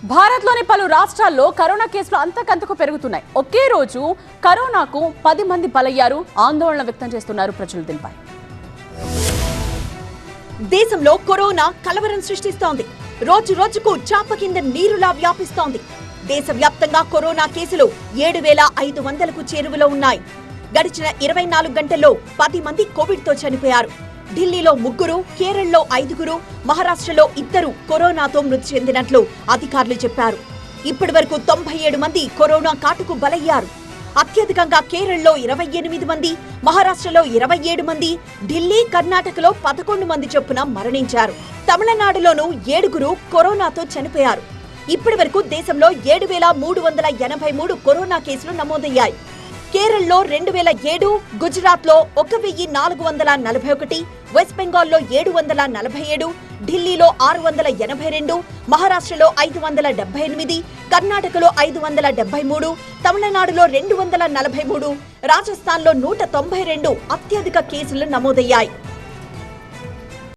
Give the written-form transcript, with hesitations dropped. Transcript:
భారత్లోని పలు రాష్ట్రాల్లో కరోనా కేసులు అంతకంతకు పెరుగుతున్నాయి. ఒకే రోజు కరోనాకు 10 మంది బలయ్యారు. ఆందోళన వ్యక్తం చేస్తున్నారు ప్రజలు. దీనిపై దేశంలో కరోనా కలవరం సృష్టిస్తోంది. రోజు రోజుకు చాప కింద నీరులా వ్యాపిస్తోంది. దేశవ్యాప్తంగా కరోనా కేసులు 7,500కు చేరువలో ఉన్నాయి. గడిచిన 24 గంటల్లో 10 మంది కోవిడ్తో చనిపోయారు. ఢిల్లీలో 3, కేరళలో 5, మహారాష్ట్రలో 2 కరోనాతో మృతి చెందినట్లు అధికారులు చెప్పారు. ఇప్పటి వరకు 97 మంది కరోనా కాటుకు బలయ్యారు. అత్యధికంగా కేరళలో 28 మంది, మహారాష్ట్రలో 27 మంది, ఢిల్లీ, కర్ణాటకలో 11 మంది చొప్పున మరణించారు. తమిళనాడులోనూ 7 కరోనాతో చనిపోయారు. ఇప్పటి వరకు దేశంలో 7,383 కరోనా కేసులు నమోదయ్యాయి. కేరళలో 2,007, గుజరాత్లో 1,441, వెస్ట్ బెంగాల్లో 747, ఢిల్లీలో 682, మహారాష్ట్రలో 578, కర్ణాటకలో 573, తమిళనాడులో 243, రాజస్థాన్లో 192 అత్యధిక కేసులు నమోదయ్యాయి.